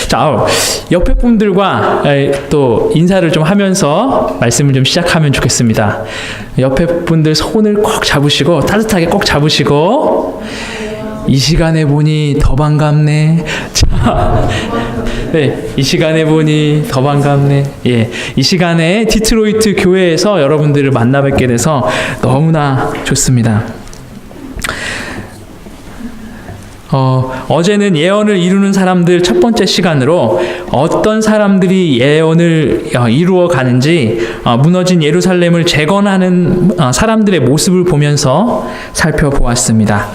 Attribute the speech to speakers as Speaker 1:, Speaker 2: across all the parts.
Speaker 1: 자, 옆에 분들과 또 인사를 좀 하면서 말씀을 좀 시작하면 좋겠습니다. 옆에 분들 손을 꼭 잡으시고 따뜻하게 꼭 잡으시고 이 시간에 보니 더 반갑네. 자, 네, 이 시간에 보니 더 반갑네. 예, 이 시간에 디트로이트 교회에서 여러분들을 만나 뵙게 돼서 너무나 좋습니다. 어제는 예언을 이루는 사람들 첫 번째 시간으로 어떤 사람들이 예언을 이루어 가는지 무너진 예루살렘을 재건하는 사람들의 모습을 보면서 살펴보았습니다.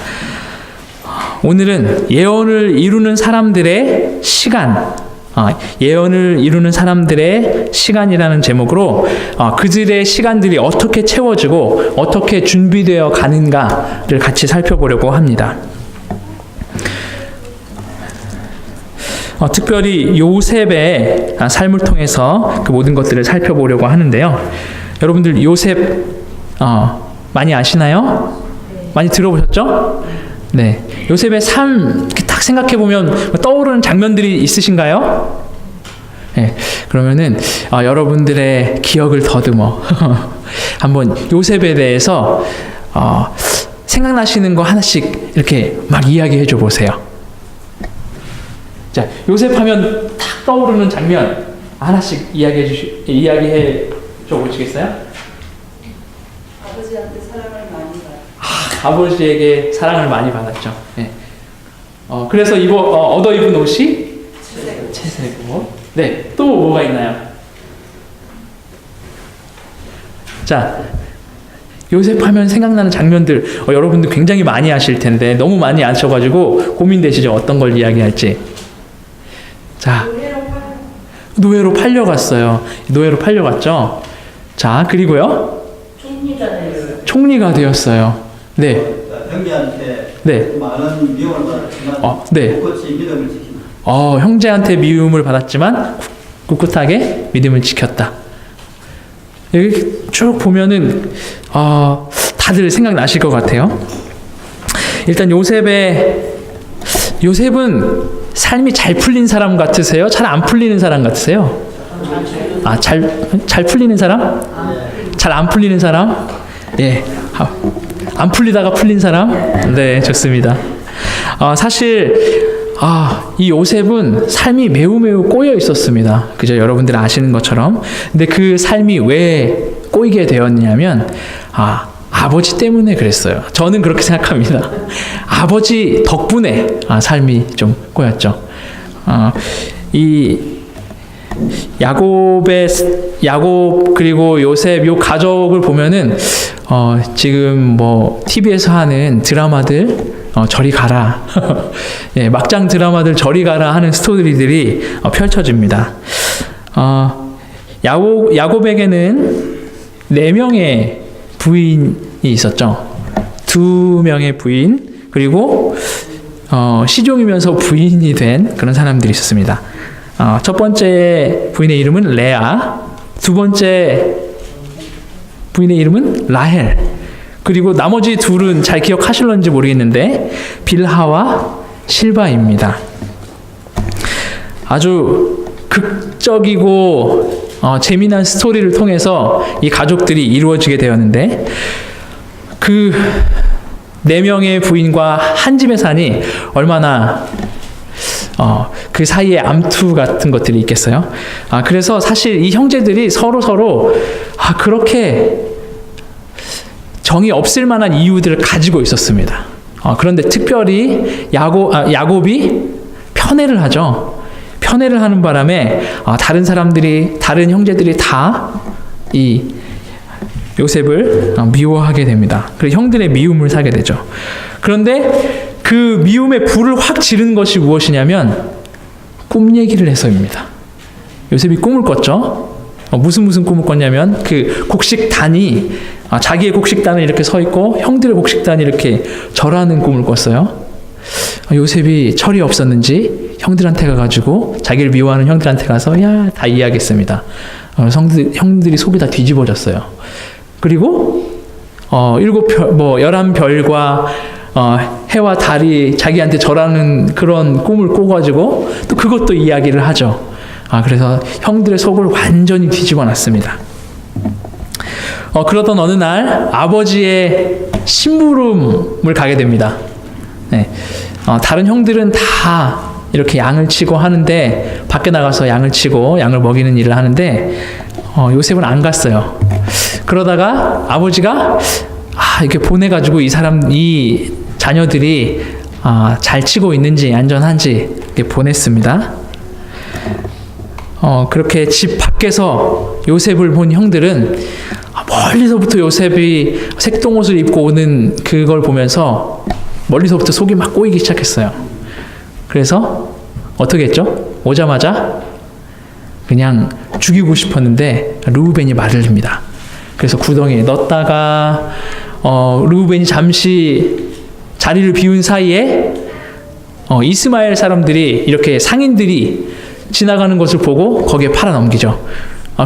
Speaker 1: 오늘은 예언을 이루는 사람들의 시간, 예언을 이루는 사람들의 시간이라는 제목으로 그들의 시간들이 어떻게 채워지고 어떻게 준비되어 가는가를 같이 살펴보려고 합니다. 특별히 요셉의 삶을 통해서 그 모든 것들을 살펴보려고 하는데요. 여러분들 요셉 많이 아시나요? 많이 들어보셨죠? 네, 요셉의 삶 딱 생각해 보면 떠오르는 장면들이 있으신가요? 네, 그러면은 여러분들의 기억을 더듬어 한번 요셉에 대해서 생각나시는 거 하나씩 이렇게 막 이야기해 줘 보세요. 자, 요셉 하면 딱 떠오르는 장면 하나씩 이야기해 줘 보시겠어요?
Speaker 2: 아버지한테 사랑을 많이 받았죠.
Speaker 1: 아버지에게 사랑을 많이 받았죠. 네. 그래서 얻어 입은 옷이 채색 옷. 네, 또 뭐가 있나요? 자, 요셉 하면 생각나는 장면들 여러분들 굉장히 많이 아실 텐데 너무 많이 아셔가지고 고민되시죠? 어떤 걸 이야기할지. 자, 노예로 팔려갔어요. 노예로 팔려갔죠. 자, 그리고요. 총리가 되었어요. 네.
Speaker 3: 형제한테
Speaker 1: 네.
Speaker 3: 많은 미움을 받았지만
Speaker 1: 네.
Speaker 3: 꿋꿋이 믿음을 지킨다.
Speaker 1: 형제한테 미움을 받았지만 꿋꿋하게 믿음을 지켰다. 여기 쭉 보면은 다들 생각나실 것 같아요. 일단 요셉은 삶이 잘 풀린 사람 같으세요? 잘 안 풀리는 사람 같으세요? 잘 풀리는 사람? 잘 안 풀리는 사람? 예. 안 풀리다가 풀린 사람? 네, 좋습니다. 사실 이 요셉은 삶이 매우 꼬여 있었습니다. 그죠? 여러분들 아시는 것처럼. 근데 그 삶이 왜 꼬이게 되었냐면 아버지 때문에 그랬어요. 저는 그렇게 생각합니다. 아버지 덕분에 삶이 좀 꼬였죠. 이 야곱 그리고 요셉 요 가족을 보면은 지금 뭐 TV에서 하는 드라마들 저리 가라. 예, 막장 드라마들 저리 가라 하는 스토리들이 펼쳐집니다. 야곱에게는 4명의 부인이 있었죠. 2명의 부인 그리고 시종이면서 부인이 된 그런 사람들이 있었습니다. 첫 번째 부인의 이름은 레아, 두 번째 부인의 이름은 라헬, 그리고 나머지 둘은 잘 기억하실런지 모르겠는데 빌하와 실바입니다. 아주 극적이고 재미난 스토리를 통해서 이 가족들이 이루어지게 되었는데 그 4명의 부인과 한 집에 사니 얼마나 그 사이에 암투 같은 것들이 있겠어요? 그래서 사실 이 형제들이 서로 그렇게 정이 없을 만한 이유들을 가지고 있었습니다. 그런데 특별히 야곱이 편애를 하죠. 편애를 하는 바람에 다른 형제들이 다 이 요셉을 미워하게 됩니다. 그래서 형들의 미움을 사게 되죠. 그런데 그 미움에 불을 확 지른 것이 무엇이냐면 꿈 얘기를 해서입니다. 요셉이 꿈을 꿨죠. 무슨 꿈을 꿨냐면 그 곡식단이 자기의 곡식단은 이렇게 서 있고 형들의 곡식단이 이렇게 절하는 꿈을 꿨어요. 요셉이 철이 없었는지 형들한테 가가지고 자기를 미워하는 형들한테 가서 다 이야기했습니다. 형들이 속이 다 뒤집어졌어요. 그리고 11별과 해와 달이 자기한테 절하는 그런 꿈을 꿔가지고 또 그것도 이야기를 하죠. 그래서 형들의 속을 완전히 뒤집어 놨습니다. 그러던 어느 날 아버지의 심부름을 가게 됩니다. 네. 다른 형들은 다 이렇게 양을 치고 하는데 밖에 나가서 양을 치고 양을 먹이는 일을 하는데 요셉은 안 갔어요. 그러다가 아버지가 이렇게 보내가지고 이 자녀들이 잘 치고 있는지 안전한지 이렇게 보냈습니다. 그렇게 집 밖에서 요셉을 본 형들은 멀리서부터 요셉이 색동옷을 입고 오는 그걸 보면서 멀리서부터 속이 막 꼬이기 시작했어요. 그래서 어떻게 했죠? 오자마자 그냥 죽이고 싶었는데 르우벤이 말을 합니다. 그래서 구덩이에 넣었다가 르우벤이 잠시 자리를 비운 사이에 이스마엘 사람들이 이렇게 상인들이 지나가는 것을 보고 거기에 팔아넘기죠.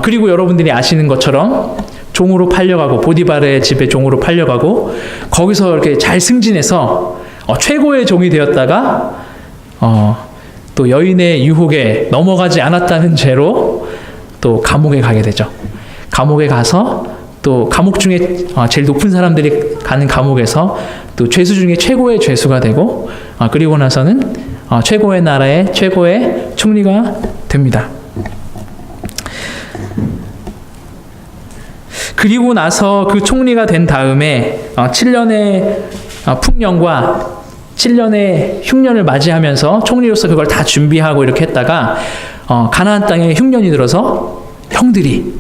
Speaker 1: 그리고 여러분들이 아시는 것처럼 종으로 팔려가고 보디바르의 집에 종으로 팔려가고 거기서 이렇게 잘 승진해서 최고의 종이 되었다가 또 여인의 유혹에 넘어가지 않았다는 죄로 또 감옥에 가게 되죠. 감옥에 가서 또 감옥 중에 제일 높은 사람들이 가는 감옥에서 또 죄수 중에 최고의 죄수가 되고 그리고 나서는 최고의 나라의 최고의 총리가 됩니다. 그리고 나서 그 총리가 된 다음에 7년의 풍년과 7년의 흉년을 맞이하면서 총리로서 그걸 다 준비하고 이렇게 했다가 가나안 땅에 흉년이 들어서 형들이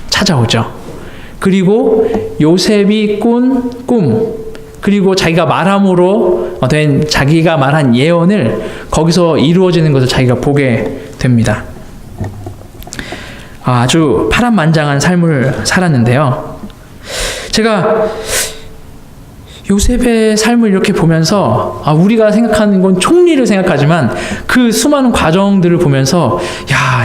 Speaker 1: 찾아오죠. 그리고 요셉이 꾼 꿈, 그리고 자기가 말함으로 된 자기가 말한 예언을 거기서 이루어지는 것을 자기가 보게 됩니다. 아주 파란만장한 삶을 살았는데요. 제가 요셉의 삶을 이렇게 보면서 우리가 생각하는 건 총리를 생각하지만 그 수많은 과정들을 보면서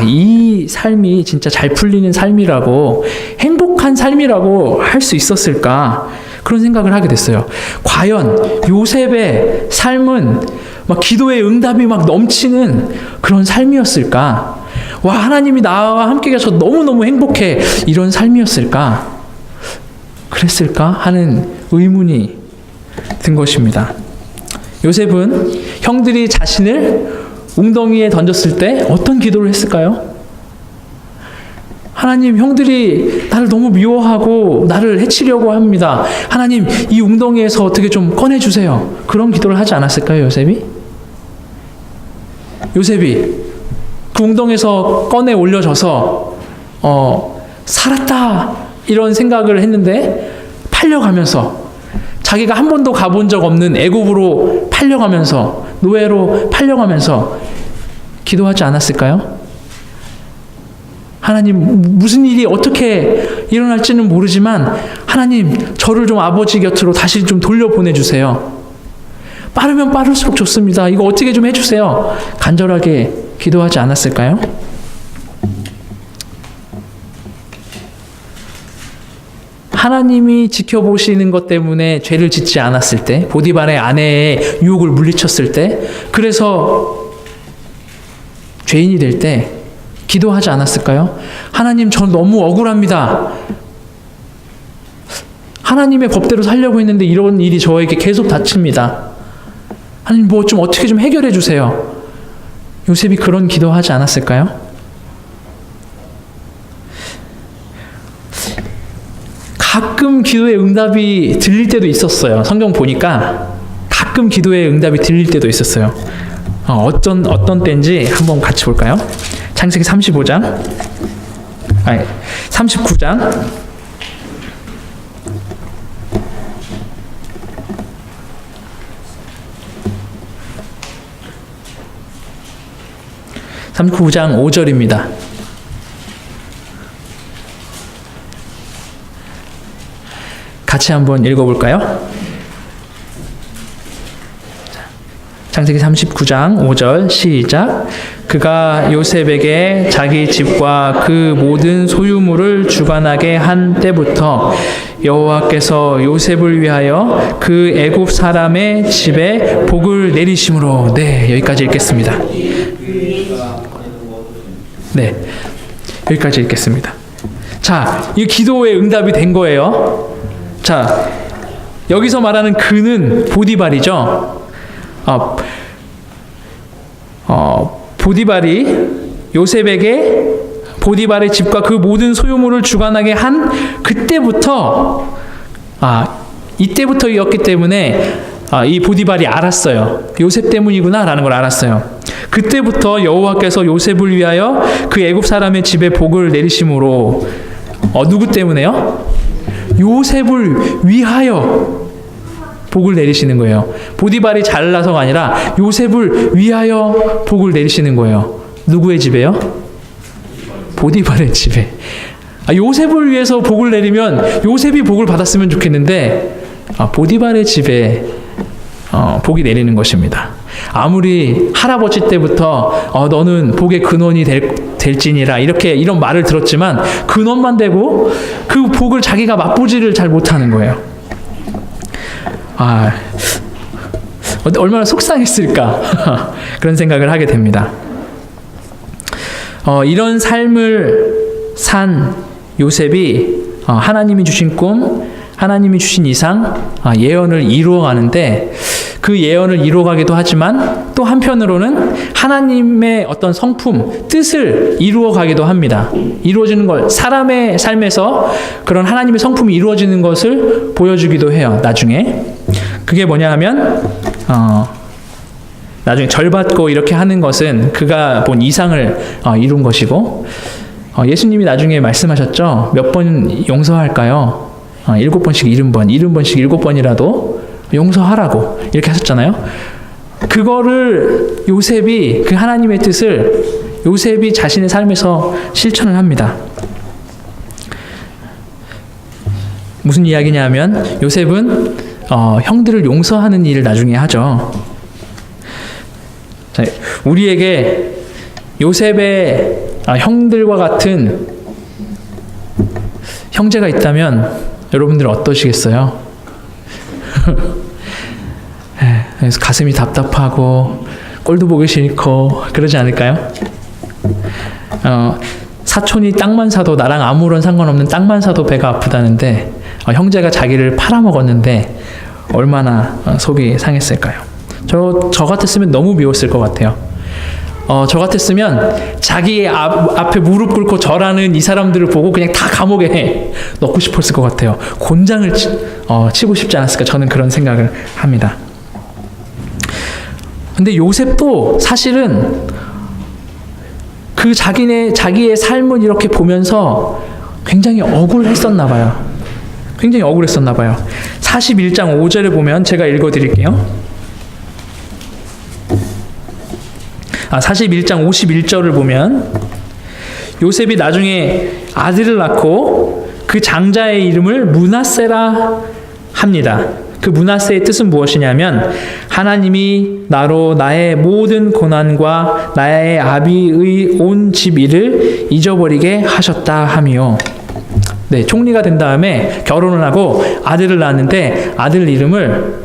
Speaker 1: 이 삶이 진짜 잘 풀리는 삶이라고 행복한 삶이라고 할 수 있었을까 그런 생각을 하게 됐어요. 과연 요셉의 삶은 막 기도의 응답이 막 넘치는 그런 삶이었을까? 하나님이 나와 함께 계셔서 너무너무 행복해 이런 삶이었을까? 그랬을까? 하는 의문이 든 것입니다. 요셉은 형들이 자신을 웅덩이에 던졌을 때 어떤 기도를 했을까요? 하나님, 형들이 나를 너무 미워하고 나를 해치려고 합니다. 하나님, 이 웅덩이에서 어떻게 좀 꺼내주세요. 그런 기도를 하지 않았을까요, 요셉이? 요셉이 그 웅덩이에서 꺼내 올려져서 살았다 이런 생각을 했는데 팔려가면서 자기가 한 번도 가본 적 없는 애굽으로 팔려가면서 노예로 팔려가면서 기도하지 않았을까요? 하나님, 무슨 일이 어떻게 일어날지는 모르지만 하나님, 저를 좀 아버지 곁으로 다시 좀 돌려보내주세요. 빠르면 빠를수록 좋습니다. 이거 어떻게 좀 해주세요. 간절하게 기도하지 않았을까요? 하나님이 지켜보시는 것 때문에 죄를 짓지 않았을 때, 보디발의 아내의 유혹을 물리쳤을 때, 그래서 죄인이 될 때 기도하지 않았을까요? 하나님, 전 너무 억울합니다. 하나님의 법대로 살려고 했는데 이런 일이 저에게 계속 닥칩니다. 하나님, 뭐 좀 어떻게 좀 해결해 주세요. 요셉이 그런 기도하지 않았을까요? 가끔 기도의 응답이 들릴 때도 있었어요. 성경 보니까 가끔 기도의 응답이 들릴 때도 있었어요. 어떤 때인지 한번 같이 볼까요? 창세기 39장 39장 5절입니다. 같이 한번 읽어볼까요? 창세기 39장 5절 시작. 그가 요셉에게 자기 집과 그 모든 소유물을 주관하게 한 때부터 여호와께서 요셉을 위하여 그 애굽 사람의 집에 복을 내리심으로. 네, 여기까지 읽겠습니다. 네, 여기까지 읽겠습니다. 자, 이 기도의 응답이 된 거예요. 자, 여기서 말하는 그는 보디발이죠. 보디발이 요셉에게 보디발의 집과 그 모든 소유물을 주관하게 한 그때부터, 이때부터였기 때문에 이 보디발이 알았어요. 요셉 때문이구나 라는 걸 알았어요. 그때부터 여호와께서 요셉을 위하여 그 애굽 사람의 집에 복을 내리심으로. 누구 때문에요? 요셉을 위하여 복을 내리시는 거예요. 보디발이 잘나서가 아니라 요셉을 위하여 복을 내리시는 거예요. 누구의 집에요? 보디발의 집에. 요셉을 위해서 복을 내리면 요셉이 복을 받았으면 좋겠는데 보디발의 집에 복이 내리는 것입니다. 아무리 할아버지 때부터 너는 복의 근원이 될지니라 이런 말을 들었지만 근원만 되고 그 복을 자기가 맛보지를 잘 못하는 거예요. 얼마나 속상했을까 그런 생각을 하게 됩니다. 이런 삶을 산 요셉이 하나님이 주신 꿈, 하나님이 주신 이상, 예언을 이루어가는데 그 예언을 이루어가기도 하지만 또 한편으로는 하나님의 어떤 성품, 뜻을 이루어가기도 합니다. 이루어지는 걸, 사람의 삶에서 그런 하나님의 성품이 이루어지는 것을 보여주기도 해요. 나중에. 그게 뭐냐 하면 나중에 절받고 이렇게 하는 것은 그가 본 이상을 이룬 것이고, 예수님이 나중에 말씀하셨죠. 몇 번 용서할까요? 7번씩 70번, 70번씩 7번이라도 용서하라고 이렇게 하셨잖아요. 그거를 요셉이, 그 하나님의 뜻을 요셉이 자신의 삶에서 실천을 합니다. 무슨 이야기냐면 요셉은 형들을 용서하는 일을 나중에 하죠. 자, 우리에게 요셉의 형들과 같은 형제가 있다면 여러분들 어떠시겠어요? 그래서 가슴이 답답하고 꼴도 보기 싫고 그러지 않을까요? 사촌이 땅만 사도 나랑 아무런 상관없는 땅만 사도 배가 아프다는데 형제가 자기를 팔아먹었는데 얼마나 속이 상했을까요? 저 같았으면 너무 미웠을 것 같아요. 저 같았으면 자기 앞에 무릎 꿇고 절하는 이 사람들을 보고 그냥 다 감옥에 넣고 싶었을 것 같아요. 곤장을 치고 싶지 않았을까, 저는 그런 생각을 합니다. 근데 요셉도 사실은 그 자기의 삶을 이렇게 보면서 굉장히 억울했었나 봐요. 굉장히 억울했었나 봐요. 41장 5절에 보면 제가 읽어드릴게요. 41장 51절을 보면 요셉이 나중에 아들을 낳고 그 장자의 이름을 므낫세라 합니다. 그 므낫세의 뜻은 무엇이냐면 하나님이 나로 나의 모든 고난과 나의 아비의 온 집 일을 잊어버리게 하셨다 하며, 네, 총리가 된 다음에 결혼을 하고 아들을 낳았는데 아들 이름을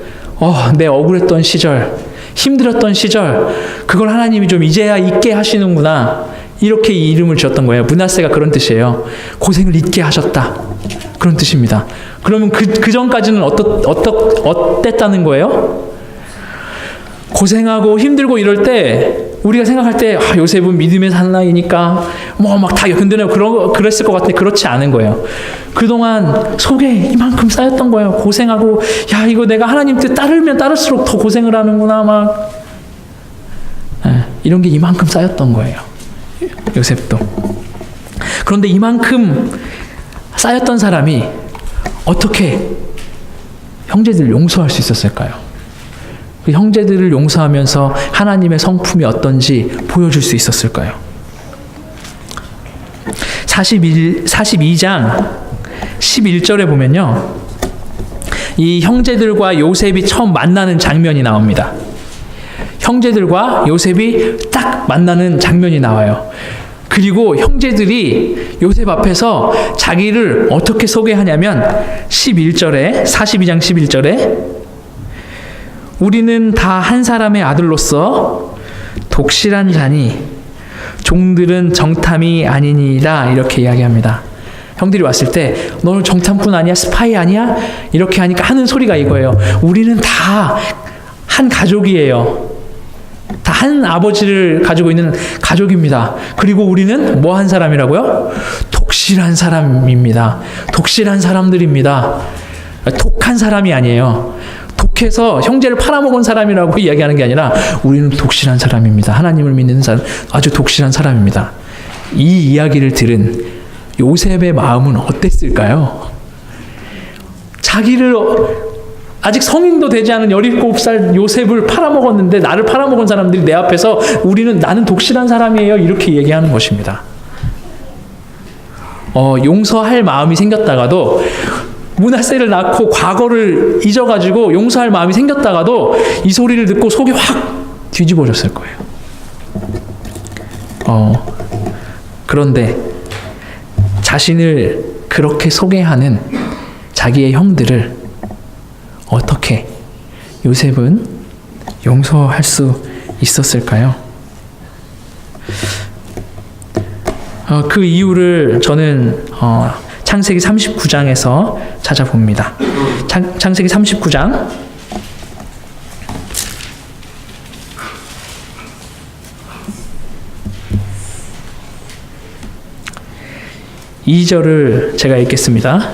Speaker 1: 내 억울했던 시절, 힘들었던 시절, 그걸 하나님이 좀 이제야 잊게 하시는구나, 이렇게 이 이름을 지었던 거예요. 므낫세가 그런 뜻이에요. 고생을 잊게 하셨다, 그런 뜻입니다. 그러면 그 전까지는 어땠다는 거예요? 고생하고 힘들고 이럴 때 우리가 생각할 때 요셉은 믿음의 사나이니까 막 다 견뎌내고 그랬을 것 같은데 그렇지 않은 거예요. 그동안 속에 이만큼 쌓였던 거예요. 고생하고 이거 내가 하나님 뜻 따르면 따를수록 더 고생을 하는구나 이런 게 이만큼 쌓였던 거예요. 요셉도. 그런데 이만큼 쌓였던 사람이 어떻게 형제들을 용서할 수 있었을까요? 그 형제들을 용서하면서 하나님의 성품이 어떤지 보여줄 수 있었을까요? 42장 11절에 보면요, 이 형제들과 요셉이 처음 만나는 장면이 나옵니다. 형제들과 요셉이 딱 만나는 장면이 나와요. 그리고 형제들이 요셉 앞에서 자기를 어떻게 소개하냐면 11절에 42장 11절에 우리는 다 한 사람의 아들로서 독실한 자니 종들은 정탐이 아니니라 이렇게 이야기합니다. 형들이 왔을 때 너는 정탐꾼 아니야? 스파이 아니야? 이렇게 하니까 하는 소리가 이거예요. 우리는 다 한 가족이에요. 다 한 아버지를 가지고 있는 가족입니다. 그리고 우리는 뭐 한 사람이라고요? 독실한 사람입니다. 독실한 사람들입니다. 독한 사람이 아니에요. 독해서 형제를 팔아먹은 사람이라고 이야기하는 게 아니라 우리는 독실한 사람입니다. 하나님을 믿는 사람, 아주 독실한 사람입니다. 이 이야기를 들은 요셉의 마음은 어땠을까요? 자기를 아직 성인도 되지 않은 17살 요셉을 팔아먹었는데 나를 팔아먹은 사람들이 내 앞에서 나는 독실한 사람이에요 이렇게 얘기하는 것입니다. 용서할 마음이 생겼다가도 므낫세를 낳고 과거를 잊어가지고 용서할 마음이 생겼다가도 이 소리를 듣고 속이 확 뒤집어졌을 거예요. 그런데 자신을 그렇게 소개하는 자기의 형들을 어떻게 요셉은 용서할 수 있었을까요? 그 이유를 저는 창세기 39장에서 찾아봅니다. 창세기 39장 2절을 제가 읽겠습니다.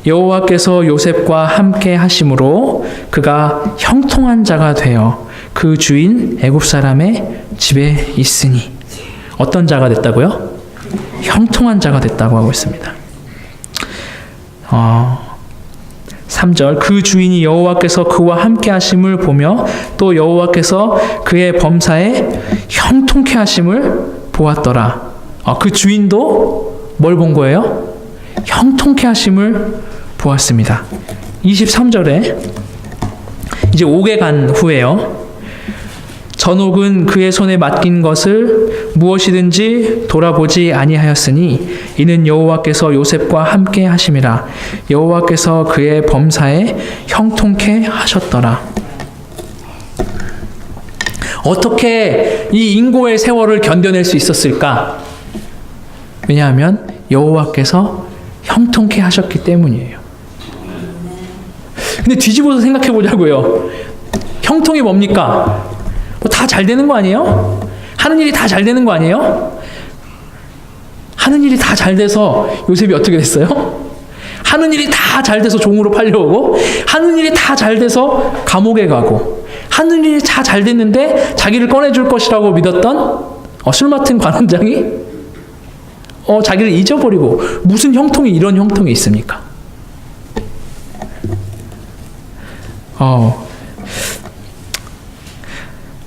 Speaker 1: 여호와께서 요셉과 함께 하심으로 그가 형통한 자가 되어 그 주인 애굽 사람의 집에 있으니. 어떤 자가 됐다고요? 형통한 자가 됐다고 하고 있습니다. 3절 그 주인이 여호와께서 그와 함께 하심을 보며 또 여호와께서 그의 범사에 형통케 하심을 보았더라. 그 주인도 뭘 본 거예요? 형통케 하심을 보았습니다. 23절에 이제 옥에 간 후에요. 전옥은 그의 손에 맡긴 것을 무엇이든지 돌아보지 아니하였으니 이는 여호와께서 요셉과 함께 하심이라. 여호와께서 그의 범사에 형통케 하셨더라. 어떻게 이 인고의 세월을 견뎌낼 수 있었을까? 왜냐하면 여호와께서 형통케 하셨기 때문이에요. 근데 뒤집어서 생각해 보자고요. 형통이 뭡니까? 다 잘 되는 거 아니에요? 하는 일이 다 잘 되는 거 아니에요? 하는 일이 다 잘 돼서 요셉이 어떻게 됐어요? 하는 일이 다 잘 돼서 종으로 팔려오고, 하는 일이 다 잘 돼서 감옥에 가고, 하는 일이 다 잘 됐는데 자기를 꺼내줄 것이라고 믿었던 술 맡은 관원장이 자기를 잊어버리고, 무슨 형통이 이런 형통이 있습니까?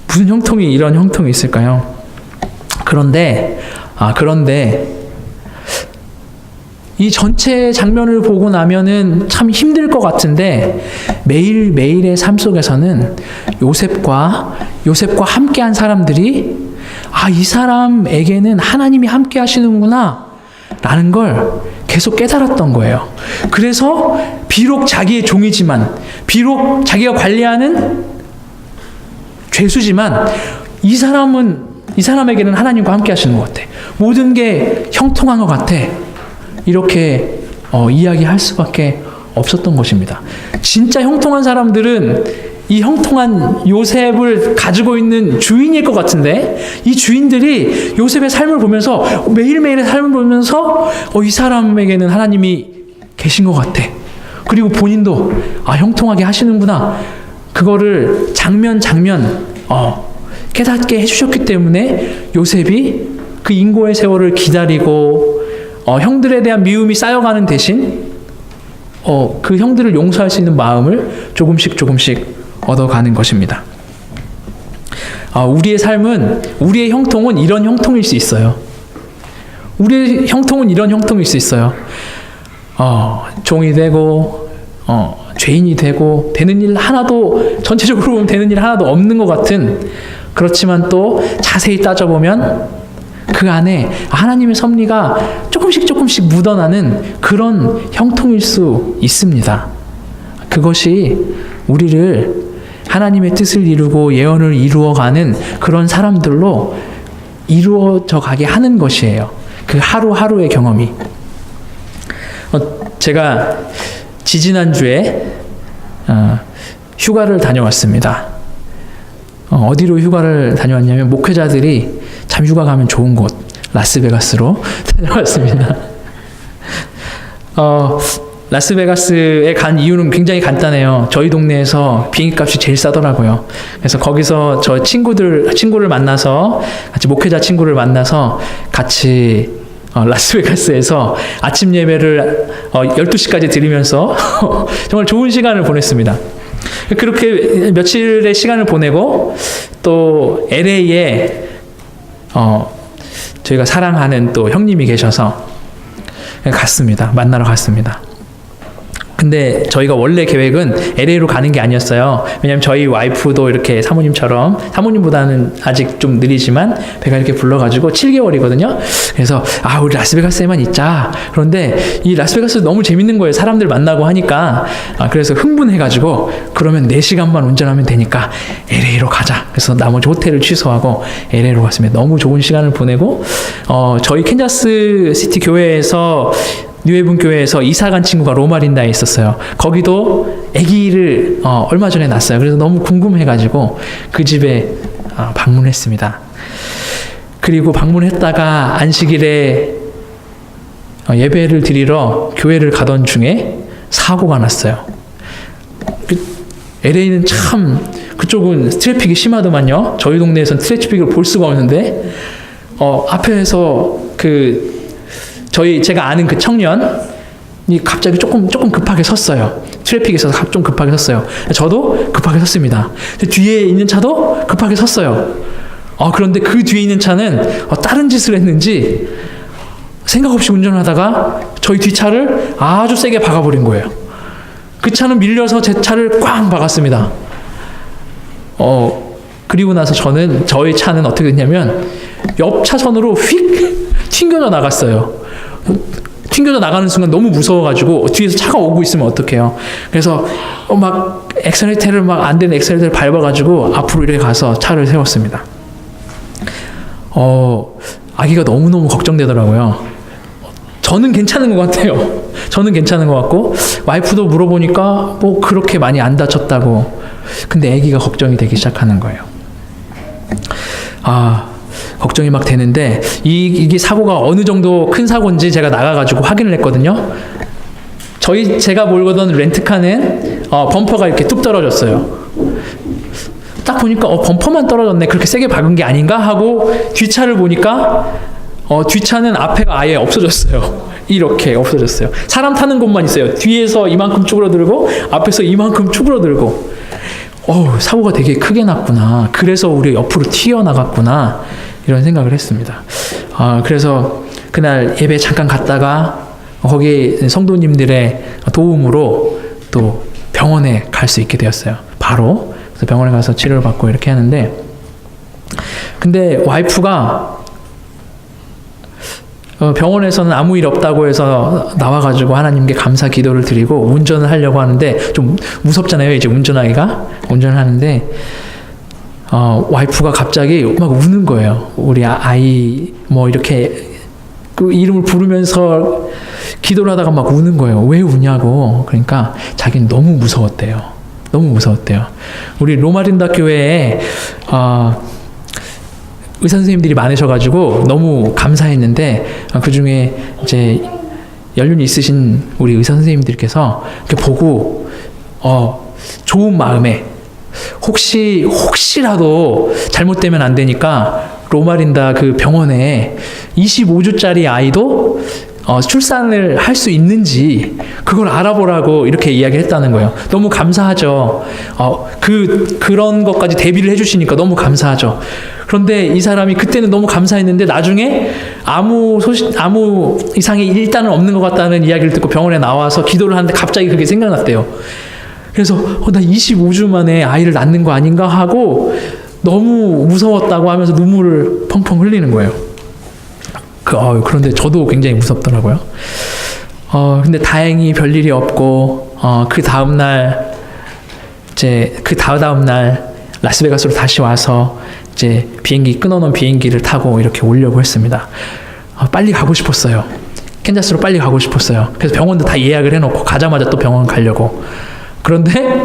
Speaker 1: 무슨 형통이 이런 형통이 있을까요? 그런데 이 전체 장면을 보고 나면은 참 힘들 것 같은데 매일매일의 삶 속에서는 요셉과 함께한 사람들이 이 사람에게는 하나님이 함께 하시는구나 라는 걸 계속 깨달았던 거예요. 그래서 비록 자기의 종이지만, 비록 자기가 관리하는 죄수지만 이 사람에게는 하나님과 함께 하시는 것 같아. 모든 게 형통한 것 같아. 이렇게 이야기할 수밖에 없었던 것입니다. 진짜 형통한 사람들은 이 형통한 요셉을 가지고 있는 주인일 것 같은데, 이 주인들이 요셉의 삶을 보면서, 매일매일의 삶을 보면서 이 사람에게는 하나님이 계신 것 같아. 그리고 본인도 형통하게 하시는구나. 그거를 장면 깨닫게 해주셨기 때문에 요셉이 그 인고의 세월을 기다리고 형들에 대한 미움이 쌓여가는 대신 그 형들을 용서할 수 있는 마음을 조금씩 얻어가는 것입니다. 우리의 삶은, 우리의 형통은 이런 형통일 수 있어요. 우리의 형통은 이런 형통일 수 있어요. 종이 되고 죄인이 되고 되는 일 하나도, 전체적으로 보면 되는 일 하나도 없는 것 같은, 그렇지만 또 자세히 따져보면 그 안에 하나님의 섭리가 조금씩 묻어나는 그런 형통일 수 있습니다. 그것이 우리를 하나님의 뜻을 이루고 예언을 이루어가는 그런 사람들로 이루어져 가게 하는 것이에요. 그 하루하루의 경험이. 제가 지지난주에 휴가를 다녀왔습니다. 어디로 휴가를 다녀왔냐면 목회자들이 참 휴가 가면 좋은 곳 라스베가스로 다녀왔습니다. 라스베가스에 간 이유는 굉장히 간단해요. 저희 동네에서 비행기값이 제일 싸더라고요. 그래서 거기서 저 친구를 만나서 같이 목회자 친구를 만나서 같이 라스베가스에서 아침 예배를 12시까지 드리면서 정말 좋은 시간을 보냈습니다. 그렇게 며칠의 시간을 보내고 또 LA에 저희가 사랑하는 또 형님이 계셔서 갔습니다. 만나러 갔습니다. 근데 저희가 원래 계획은 LA로 가는 게 아니었어요. 왜냐면 저희 와이프도 이렇게 사모님처럼, 사모님보다는 아직 좀 느리지만 배가 이렇게 불러가지고 7개월이거든요. 그래서 우리 라스베가스에만 있자. 그런데 이 라스베가스 너무 재밌는 거예요. 사람들 만나고 하니까. 그래서 흥분해가지고 그러면 4시간만 운전하면 되니까 LA로 가자. 그래서 나머지 호텔을 취소하고 LA로 갔습니다. 너무 좋은 시간을 보내고 저희 캔자스 시티 교회에서 뉴헤븐 교회에서 이사간 친구가 로마린다에 있었어요. 거기도 아기를 얼마 전에 낳았어요. 그래서 너무 궁금해가지고 그 집에 방문했습니다. 그리고 방문했다가 안식일에 예배를 드리러 교회를 가던 중에 사고가 났어요. LA는 참 그쪽은 트래픽이 심하더만요. 저희 동네에서는 트래픽을 볼 수가 없는데 앞에서 제가 아는 그 청년이 갑자기 조금 급하게 섰어요. 트래픽에 있어서 좀 급하게 섰어요. 저도 급하게 섰습니다. 뒤에 있는 차도 급하게 섰어요. 그런데 그 뒤에 있는 차는 다른 짓을 했는지 생각 없이 운전하다가 저희 뒷차를 아주 세게 박아버린 거예요. 그 차는 밀려서 제 차를 꽝 박았습니다. 그리고 나서 저희 차는 어떻게 됐냐면 옆 차선으로 휙 튕겨져 나갔어요. 튕겨져 나가는 순간 너무 무서워가지고 뒤에서 차가 오고 있으면 어떡해요. 그래서 막 엑셀레이터를 안 되는 엑셀레이터를 밟아가지고 앞으로 이렇게 가서 차를 세웠습니다. 아기가 너무너무 걱정되더라고요. 저는 괜찮은 것 같아요. 저는 괜찮은 것 같고 와이프도 물어보니까 뭐 그렇게 많이 안 다쳤다고. 근데 아기가 걱정이 되기 시작하는 거예요. 걱정이 막 되는데 이게 사고가 어느 정도 큰 사고인지 제가 나가가지고 확인을 했거든요. 제가 몰고던 렌트카는 범퍼가 이렇게 뚝 떨어졌어요. 딱 보니까 범퍼만 떨어졌네. 그렇게 세게 박은 게 아닌가 하고 뒷차를 보니까 뒷차는 앞에가 아예 없어졌어요. 이렇게 없어졌어요. 사람 타는 곳만 있어요. 뒤에서 이만큼 쭈그러들고 앞에서 이만큼 쭈그러들고. 사고가 되게 크게 났구나. 그래서 우리 옆으로 튀어나갔구나. 이런 생각을 했습니다. 그래서 그날 예배 잠깐 갔다가 거기 성도님들의 도움으로 또 병원에 갈 수 있게 되었어요. 바로. 그래서 병원에 가서 치료를 받고 이렇게 하는데, 근데 와이프가 병원에서는 아무 일 없다고 해서 나와가지고 하나님께 감사 기도를 드리고 운전을 하려고 하는데 좀 무섭잖아요. 이제 운전을 하는데 와이프가 갑자기 막 우는 거예요. 우리 아이 뭐 이렇게 그 이름을 부르면서 기도를 하다가 막 우는 거예요. 왜 우냐고. 그러니까 자기는 너무 무서웠대요. 우리 로마린다 교회에 의사 선생님들이 많으셔가지고 너무 감사했는데 그 중에 이제 연륜이 있으신 우리 의사 선생님들께서 이렇게 보고 좋은 마음에 혹시라도 잘못되면 안 되니까 로마린다 그 병원에 25주짜리 아이도 출산을 할 수 있는지 그걸 알아보라고 이렇게 이야기를 했다는 거예요. 너무 감사하죠. 그런 것까지 대비를 해주시니까 너무 감사하죠. 그런데 이 사람이 그때는 너무 감사했는데 나중에 아무 이상이 일단은 없는 것 같다는 이야기를 듣고 병원에 나와서 기도를 하는데 갑자기 그게 생각났대요. 그래서 나 25주 만에 아이를 낳는 거 아닌가 하고 너무 무서웠다고 하면서 눈물을 펑펑 흘리는 거예요. 그런데 저도 굉장히 무섭더라고요. 근데 다행히 별일이 없고, 그 다음날, 그 다음날, 라스베가스로 다시 와서, 끊어놓은 비행기를 타고 이렇게 오려고 했습니다. 빨리 가고 싶었어요. 캔자스로 빨리 가고 싶었어요. 그래서 병원도 다 예약을 해놓고, 가자마자 또 병원 가려고. 그런데,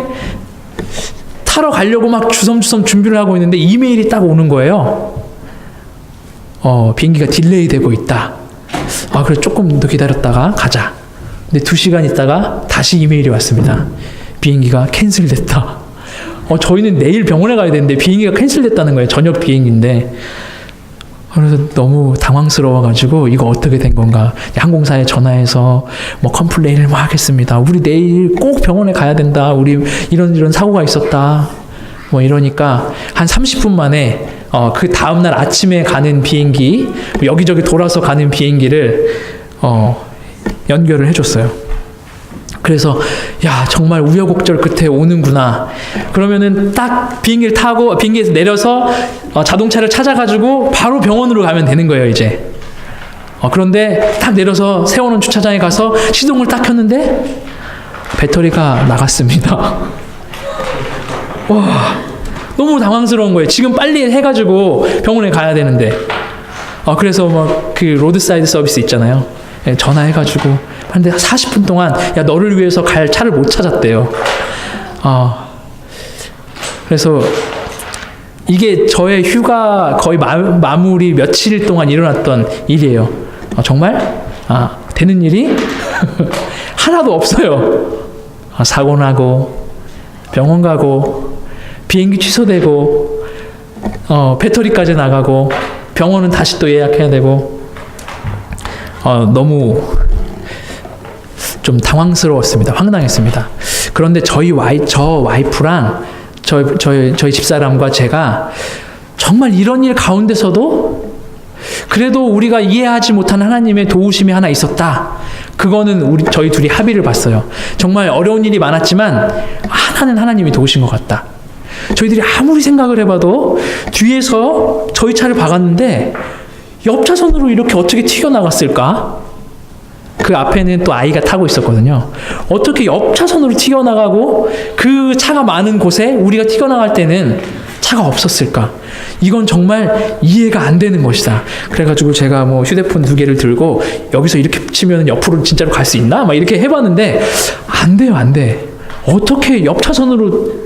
Speaker 1: 타러 가려고 막 주섬주섬 준비를 하고 있는데, 이메일이 딱 오는 거예요. 비행기가 딜레이 되고 있다. 그래 조금 더 기다렸다가 가자. 근데 2시간 있다가 다시 이메일이 왔습니다. 비행기가 캔슬됐다. 저희는 내일 병원에 가야 되는데 비행기가 캔슬됐다는 거예요. 저녁 비행기인데. 그래서 너무 당황스러워가지고 이거 어떻게 된 건가. 항공사에 전화해서 뭐 컴플레인을 막 하겠습니다. 우리 내일 꼭 병원에 가야 된다. 우리 이런 사고가 있었다. 뭐 이러니까 한 30분 만에 그 다음날 아침에 가는 비행기, 여기저기 돌아서 가는 비행기를 연결을 해줬어요. 그래서 야 정말 우여곡절 끝에 오는구나. 그러면은 딱 비행기를 타고 비행기에서 내려서 자동차를 찾아가지고 바로 병원으로 가면 되는 거예요 이제. 그런데 딱 내려서 세워놓은 주차장에 가서 시동을 딱 켰는데 배터리가 나갔습니다. 와. 너무 당황스러운 거예요. 지금 빨리 해가지고 병원에 가야 되는데. 그래서 막 그 로드사이드 서비스 있잖아요. 전화해가지고 하는데 40분 동안 야 너를 위해서 갈 차를 못 찾았대요. 그래서 이게 저의 휴가 거의 마무리 며칠 동안 일어났던 일이에요. 정말 되는 일이 하나도 없어요. 사고 나고 병원 가고 비행기 취소되고 배터리까지 나가고 병원은 다시 또 예약해야 되고 너무 좀 당황스러웠습니다. 황당했습니다. 그런데 저 와이프랑 저희 집사람과 제가 정말 이런 일 가운데서도 그래도 우리가 이해하지 못한 하나님의 도우심이 하나 있었다. 그거는 저희 둘이 합의를 봤어요. 정말 어려운 일이 많았지만 하나는 하나님이 도우신 것 같다. 저희들이 아무리 생각을 해봐도 뒤에서 저희 차를 박았는데 옆차선으로 이렇게 어떻게 튀어나갔을까? 그 앞에는 또 아이가 타고 있었거든요. 어떻게 옆차선으로 튀어나가고 그 차가 많은 곳에 우리가 튀어나갈 때는 차가 없었을까? 이건 정말 이해가 안 되는 것이다. 그래가지고 제가 뭐 휴대폰 2개를 들고 여기서 이렇게 치면 옆으로 진짜로 갈 수 있나? 막 이렇게 해봤는데 안 돼요, 안 돼. 어떻게 옆차선으로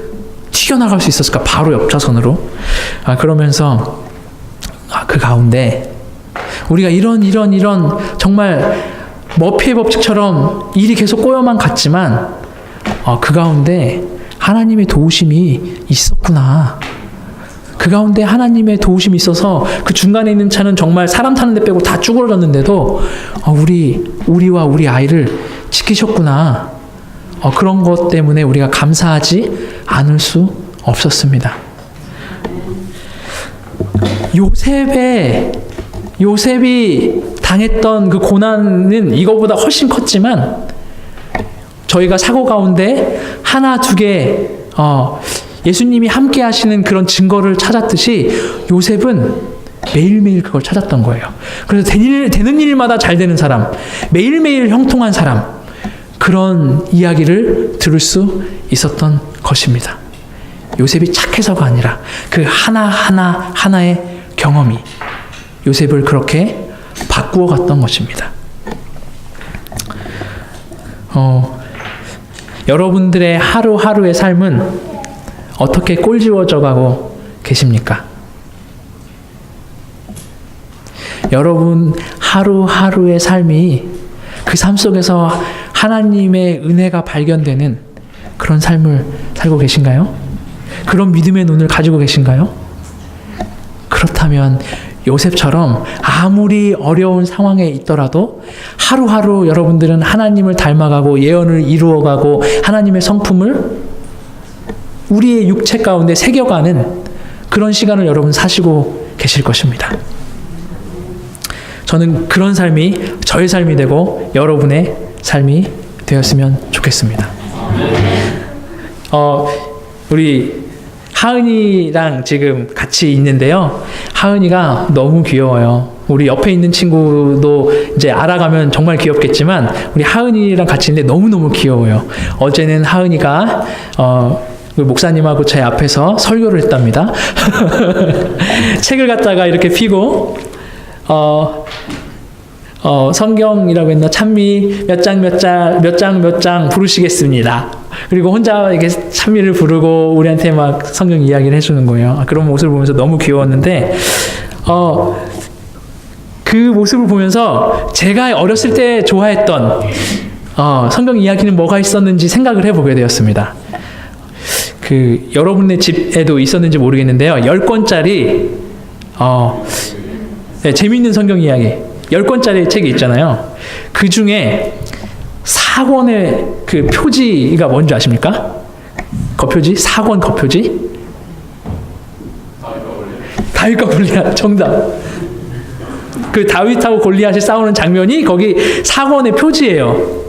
Speaker 1: 튀어나갈 수 있었을까? 바로 옆차선으로. 그러면서 그 가운데 우리가 이런 정말 머피의 법칙처럼 일이 계속 꼬여만 갔지만 그 가운데 하나님의 도우심이 있었구나. 그 가운데 하나님의 도우심이 있어서 그 중간에 있는 차는 정말 사람 타는 데 빼고 다 쭈그러졌는데도 우리와 우리 아이를 지키셨구나. 그런 것 때문에 우리가 감사하지 않을 수 없었습니다. 요셉이 당했던 그 고난은 이거보다 훨씬 컸지만 저희가 사고 가운데 하나 두 개 예수님이 함께 하시는 그런 증거를 찾았듯이 요셉은 매일매일 그걸 찾았던 거예요. 그래서 되는 일마다 잘 되는 사람, 매일매일 형통한 사람, 그런 이야기를 들을 수 있었던 것입니다. 요셉이 착해서가 아니라 그 하나의 경험이 요셉을 그렇게 바꾸어 갔던 것입니다. 여러분들의 하루하루의 삶은 어떻게 꼴지워져 가고 계십니까? 여러분 하루하루의 삶이 그 삶 속에서 하나님의 은혜가 발견되는 그런 삶을 살고 계신가요? 그런 믿음의 눈을 가지고 계신가요? 그렇다면 요셉처럼 아무리 어려운 상황에 있더라도 하루하루 여러분들은 하나님을 닮아가고 예언을 이루어가고 하나님의 성품을 우리의 육체 가운데 새겨가는 그런 시간을 여러분 사시고 계실 것입니다. 저는 그런 삶이 저의 삶이 되고 여러분의 삶이 되었으면 좋겠습니다. 우리 하은이랑 지금 같이 있는데요. 하은이가 너무 귀여워요. 우리 옆에 있는 친구도 이제 알아가면 정말 귀엽겠지만 우리 하은이랑 같이 있는데 너무너무 귀여워요. 어제는 하은이가 그 목사님하고 제 앞에서 설교를 했답니다. 책을 갖다가 이렇게 펴고 성경이라고 했나 찬미 몇 장 부르시겠습니다. 그리고 혼자 이렇게 찬미를 부르고 우리한테 막 성경 이야기를 해주는 거예요. 그런 모습을 보면서 너무 귀여웠는데 그 모습을 보면서 제가 어렸을 때 좋아했던 성경 이야기는 뭐가 있었는지 생각을 해보게 되었습니다. 그 여러분의 집에도 있었는지 모르겠는데요. 10권짜리 네, 재미있는 성경 이야기 10권짜리 책이 있잖아요. 그 중에 4권의 그 표지가 뭔지 아십니까? 겉표지? 4권 겉표지? 다윗과 골리앗. 정답. 그 다윗하고 골리앗이 싸우는 장면이 거기 4권의 표지예요.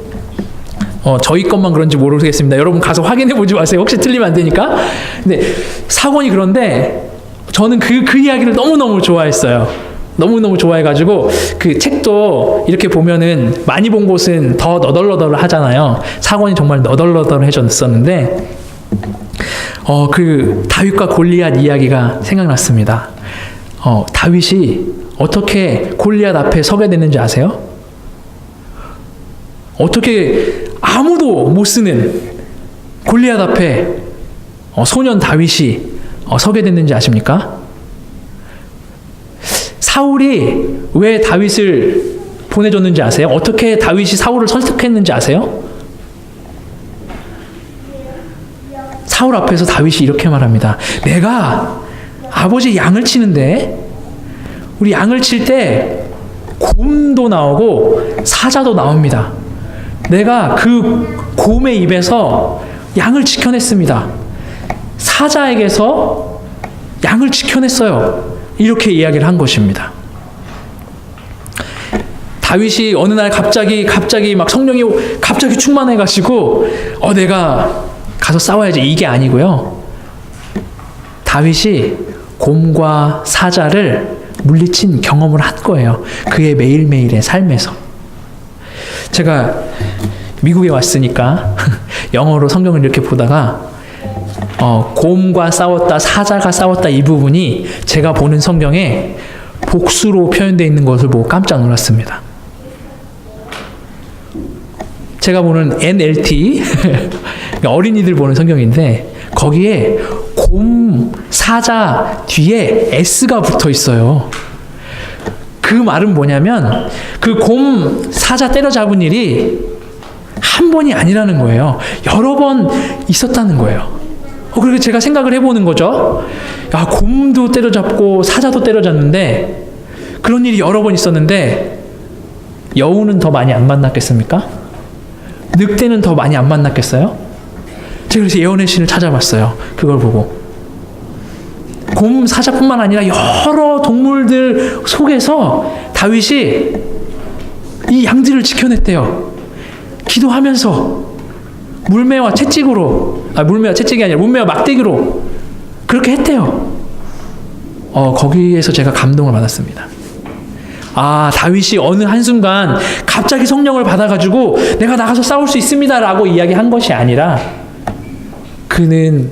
Speaker 1: 저희 것만 그런지 모르겠습니다. 여러분 가서 확인해 보지 마세요. 혹시 틀리면 안 되니까. 근데 4권이 그런데 저는 그 이야기를 너무너무 좋아했어요. 너무너무 좋아해가지고 그 책도 이렇게 보면은 많이 본 곳은 더 너덜너덜 하잖아요. 4권이 정말 너덜너덜해졌었는데 그 다윗과 골리앗 이야기가 생각났습니다. 다윗이 어떻게 골리앗 앞에 서게 됐는지 아세요? 어떻게 아무도 못 쓰는 골리앗 앞에 소년 다윗이 서게 됐는지 아십니까? 사울이 왜 다윗을 보내줬는지 아세요? 어떻게 다윗이 사울을 설득했는지 아세요? 사울 앞에서 다윗이 이렇게 말합니다. 내가 아버지 양을 치는데 우리 양을 칠 때 곰도 나오고 사자도 나옵니다. 내가 그 곰의 입에서 양을 지켜냈습니다. 사자에게서 양을 지켜냈어요. 이렇게 이야기를 한 것입니다. 다윗이 어느 날 갑자기 막 성령이 갑자기 충만해가지고 내가 가서 싸워야지 이게 아니고요. 다윗이 곰과 사자를 물리친 경험을 한 거예요. 그의 매일매일의 삶에서. 제가 미국에 왔으니까 영어로 성경을 이렇게 보다가 곰과 싸웠다, 사자가 싸웠다 이 부분이 제가 보는 성경에 복수로 표현되어 있는 것을 보고 깜짝 놀랐습니다. 제가 보는 NLT 어린이들 보는 성경인데 거기에 곰, 사자 뒤에 S가 붙어 있어요. 그 말은 뭐냐면 그 곰, 사자 때려잡은 일이 한 번이 아니라는 거예요. 여러 번 있었다는 거예요. 그리고 제가 생각을 해보는 거죠. 야, 곰도 때려잡고 사자도 때려잡는데 그런 일이 여러 번 있었는데 여우는 더 많이 안 만났겠습니까? 늑대는 더 많이 안 만났겠어요? 제가 그래서 예언의 신을 찾아봤어요. 그걸 보고. 곰, 사자뿐만 아니라 여러 동물들 속에서 다윗이 이 양들을 지켜냈대요. 기도하면서 물매와 채찍으로, 물매와 채찍이 아니라 물매와 막대기로 그렇게 했대요. 거기에서 제가 감동을 받았습니다. 다윗이 어느 한순간 갑자기 성령을 받아가지고 내가 나가서 싸울 수 있습니다라고 이야기한 것이 아니라 그는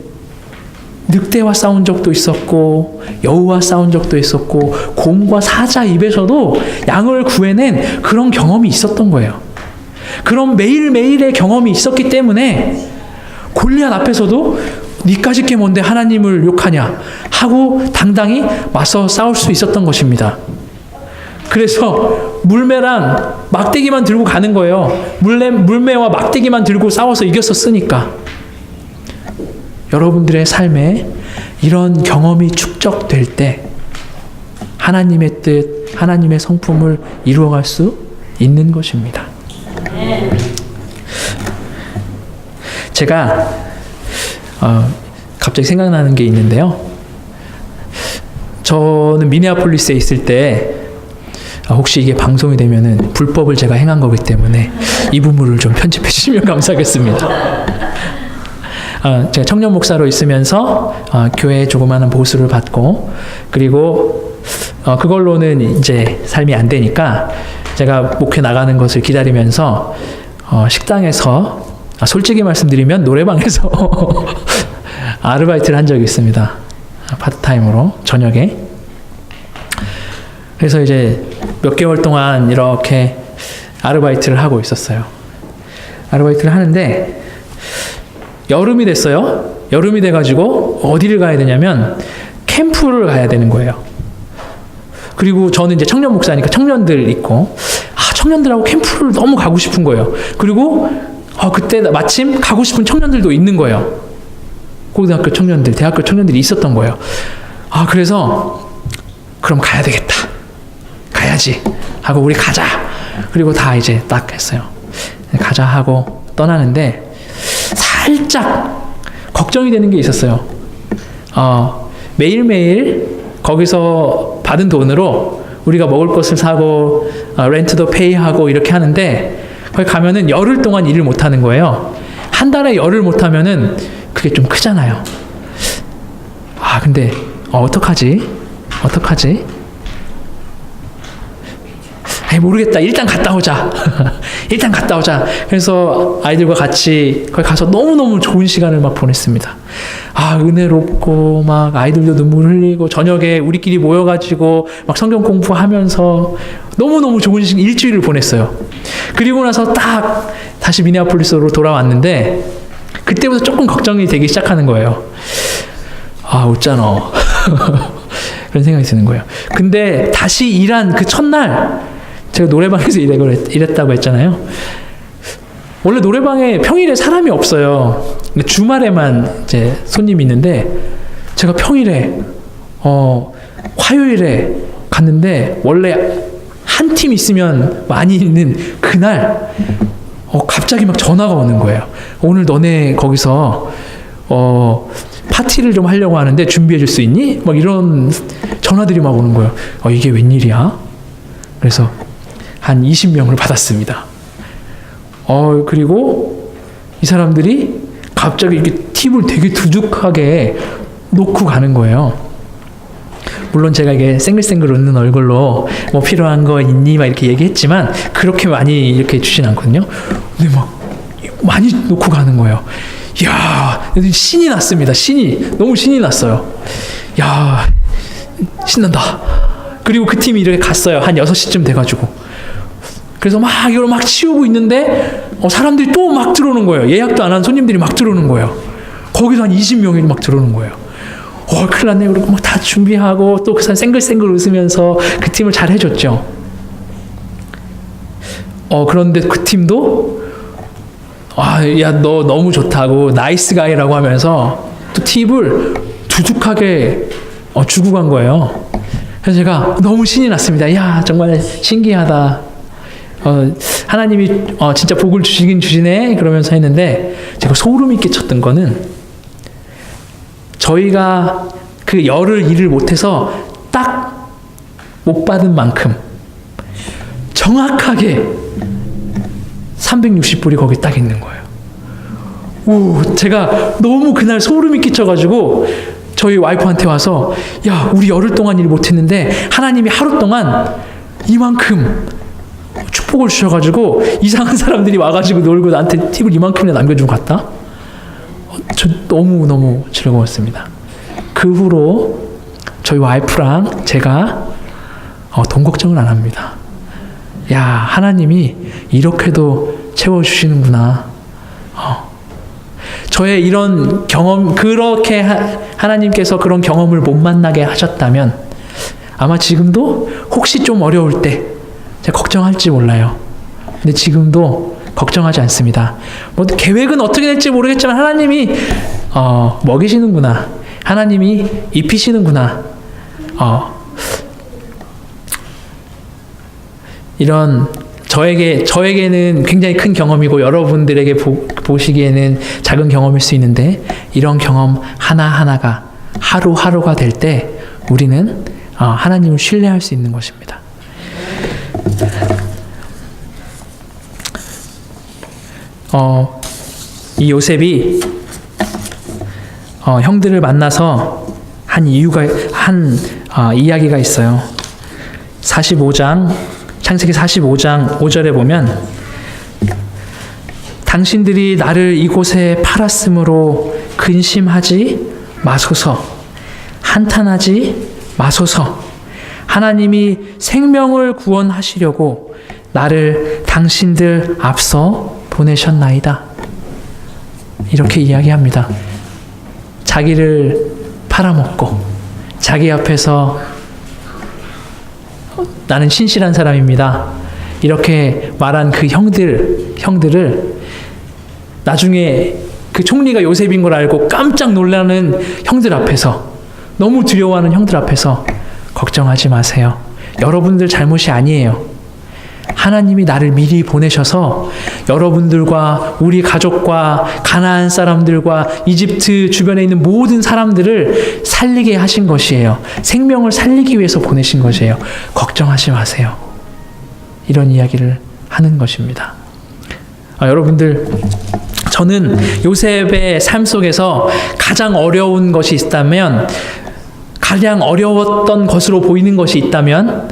Speaker 1: 늑대와 싸운 적도 있었고 여우와 싸운 적도 있었고 곰과 사자 입에서도 양을 구해낸 그런 경험이 있었던 거예요. 그런 매일매일의 경험이 있었기 때문에 골리앗 앞에서도 니까짓 게 뭔데 하나님을 욕하냐 하고 당당히 맞서 싸울 수 있었던 것입니다. 그래서 물매랑 막대기만 들고 가는 거예요. 물매와 막대기만 들고 싸워서 이겼었으니까. 여러분들의 삶에 이런 경험이 축적될 때 하나님의 뜻, 하나님의 성품을 이루어갈 수 있는 것입니다. 제가 갑자기 생각나는 게 있는데요. 저는 미네아폴리스에 있을 때 혹시 이게 방송이 되면은 불법을 제가 행한 거기 때문에 이 부분을 좀 편집해 주시면 감사하겠습니다. 제가 청년 목사로 있으면서 교회에 조그마한 보수를 받고, 그리고 그걸로는 이제 삶이 안 되니까 제가 목회 나가는 것을 기다리면서 식당에서, 솔직히 말씀드리면 노래방에서 아르바이트를 한 적이 있습니다. 파트타임으로 저녁에. 그래서 이제 몇 개월 동안 이렇게 아르바이트를 하고 있었어요. 아르바이트를 하는데 여름이 됐어요. 여름이 돼가지고 어디를 가야 되냐면 캠프를 가야 되는 거예요. 그리고 저는 이제 청년 목사니까 청년들 있고, 청년들하고 캠프를 너무 가고 싶은 거예요. 그리고 그때 마침 가고 싶은 청년들도 있는 거예요. 고등학교 청년들, 대학교 청년들이 있었던 거예요. 그래서 그럼 가야 되겠다. 가야지 하고 우리 가자. 그리고 다 이제 딱 했어요. 가자 하고 떠나는데 살짝 걱정이 되는 게 있었어요. 매일매일 거기서 받은 돈으로 우리가 먹을 것을 사고 렌트도 페이하고 이렇게 하는데, 거기 가면은 열흘 동안 일을 못 하는 거예요. 한 달에 열흘 못 하면은 그게 좀 크잖아요. 근데 어떡하지? 모르겠다. 일단 갔다 오자. 일단 갔다 오자. 그래서 아이들과 같이 거기 가서 너무너무 좋은 시간을 막 보냈습니다. 은혜롭고 막 아이들도 눈물 흘리고 저녁에 우리끼리 모여가지고 막 성경 공부하면서 너무너무 좋은 일주일을 보냈어요. 그리고 나서 딱 다시 미네아폴리스로 돌아왔는데 그때부터 조금 걱정이 되기 시작하는 거예요. 웃잖아. 그런 생각이 드는 거예요. 근데 다시 일한 그 첫날, 제가 노래방에서 일했다고 했잖아요. 원래 노래방에 평일에 사람이 없어요. 주말에만 이제 손님이 있는데, 제가 평일에 화요일에 갔는데 원래 한 팀 있으면 많이 있는 그날 갑자기 막 전화가 오는 거예요. 오늘 너네 거기서 파티를 좀 하려고 하는데 준비해 줄 수 있니? 막 이런 전화들이 막 오는 거예요. 이게 웬일이야? 그래서 한 20명을 받았습니다. 그리고 이 사람들이 갑자기 이렇게 팁을 되게 두둑하게 놓고 가는 거예요. 물론 제가 이게 생글생글 웃는 얼굴로 뭐 필요한 거 있니? 막 이렇게 얘기했지만 그렇게 많이 이렇게 주진 않거든요. 근데 막 많이 놓고 가는 거예요. 이야, 신이 났습니다. 너무 신이 났어요. 야, 신난다. 그리고 그 팀이 이렇게 갔어요. 한 6시쯤 돼가지고. 그래서 막 이걸 막 치우고 있는데 사람들이 또 막 들어오는 거예요. 예약도 안 한 손님들이 막 들어오는 거예요. 거기서 한 20명이 막 들어오는 거예요. 큰일 났네. 그리고 막 다 준비하고 또 그 사람 생글생글 웃으면서 그 팀을 잘 해줬죠. 그런데 그 팀도 야, 너 너무 좋다고 나이스 가이라고 하면서 또 팁을 두둑하게 주고 간 거예요. 그래서 제가 너무 신이 났습니다. 야, 정말 신기하다. 하나님이 진짜 복을 주시긴 주시네 그러면서 했는데, 제가 소름이 끼쳤던 거는 저희가 그 열흘 일을 못해서 딱 못 받은 만큼 정확하게 360불이 거기 딱 있는 거예요. 제가 너무 그날 소름이 끼쳐가지고 저희 와이프한테 와서, 야, 우리 열흘 동안 일 못했는데 하나님이 하루 동안 이만큼 축복을 주셔가지고 이상한 사람들이 와가지고 놀고 나한테 팁을 이만큼이나 남겨주고 갔다. 저 너무너무 즐거웠습니다. 그 후로 저희 와이프랑 제가 돈 걱정을 안 합니다. 야, 하나님이 이렇게도 채워주시는구나. 저의 이런 경험, 그렇게 하나님께서 그런 경험을 못 만나게 하셨다면 아마 지금도 혹시 좀 어려울 때 제가 걱정할지 몰라요. 근데 지금도 걱정하지 않습니다. 뭐 계획은 어떻게 될지 모르겠지만 하나님이 먹이시는구나. 하나님이 입히시는구나. 이런 저에게는 굉장히 큰 경험이고 여러분들에게 보시기에는 작은 경험일 수 있는데, 이런 경험 하나하나가 하루하루가 될 때 우리는 하나님을 신뢰할 수 있는 것입니다. 이 요셉이 형들을 만나서 한 이야기가 있어요. 45장 창세기 45장 5절에 보면 당신들이 나를 이곳에 팔았으므로 근심하지 마소서, 한탄하지 마소서. 하나님이 생명을 구원하시려고 나를 당신들 앞서 보내셨나이다. 이렇게 이야기합니다. 자기를 팔아먹고 자기 앞에서 나는 신실한 사람입니다. 이렇게 말한 그 형들을 나중에 그 총리가 요셉인 걸 알고 깜짝 놀라는 형들 앞에서, 너무 두려워하는 형들 앞에서 걱정하지 마세요. 여러분들 잘못이 아니에요. 하나님이 나를 미리 보내셔서 여러분들과 우리 가족과 가나안 사람들과 이집트 주변에 있는 모든 사람들을 살리게 하신 것이에요. 생명을 살리기 위해서 보내신 것이에요. 걱정하지 마세요. 이런 이야기를 하는 것입니다. 여러분들, 저는 요셉의 삶 속에서 가장 어려운 것이 있다면, 가장 어려웠던 것으로 보이는 것이 있다면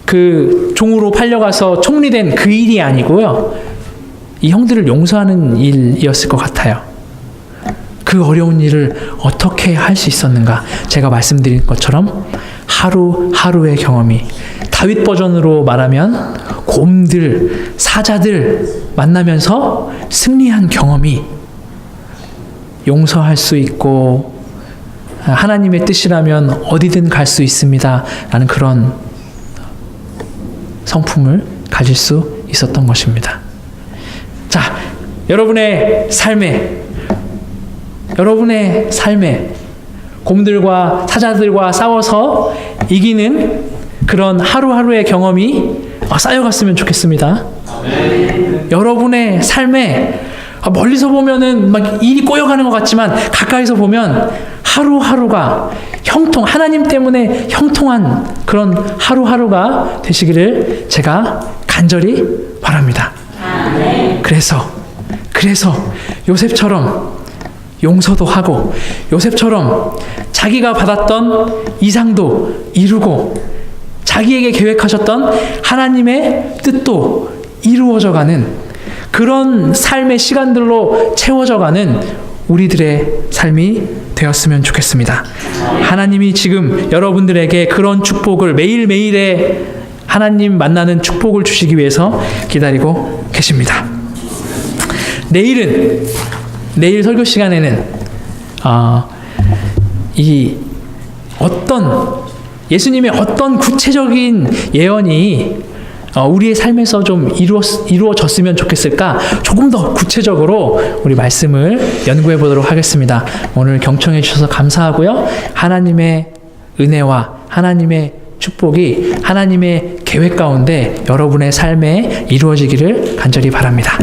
Speaker 1: 그 종으로 팔려가서 총리된 그 일이 아니고요, 이 형들을 용서하는 일이었을 것 같아요. 그 어려운 일을 어떻게 할 수 있었는가? 제가 말씀드린 것처럼 하루하루의 경험이, 다윗 버전으로 말하면 곰들, 사자들 만나면서 승리한 경험이 용서할 수 있고 하나님의 뜻이라면 어디든 갈 수 있습니다 라는 그런 성품을 가질 수 있었던 것입니다. 자, 여러분의 삶에 곰들과 사자들과 싸워서 이기는 그런 하루하루의 경험이 쌓여갔으면 좋겠습니다. 여러분의 삶에 멀리서 보면은 막 일이 꼬여가는 것 같지만 가까이서 보면 하루하루가 하나님 때문에 형통한 그런 하루하루가 되시기를 제가 간절히 바랍니다. 그래서 요셉처럼 용서도 하고, 요셉처럼 자기가 받았던 이상도 이루고, 자기에게 계획하셨던 하나님의 뜻도 이루어져가는 그런 삶의 시간들로 채워져가는 우리들의 삶이 되었으면 좋겠습니다. 하나님이 지금 여러분들에게 그런 축복을, 매일매일의 하나님 만나는 축복을 주시기 위해서 기다리고 계십니다. 내일 설교 시간에는 예수님의 어떤 구체적인 예언이 우리의 삶에서 좀 이루어졌으면 좋겠을까? 조금 더 구체적으로 우리 말씀을 연구해 보도록 하겠습니다. 오늘 경청해 주셔서 감사하고요. 하나님의 은혜와 하나님의 축복이 하나님의 계획 가운데 여러분의 삶에 이루어지기를 간절히 바랍니다.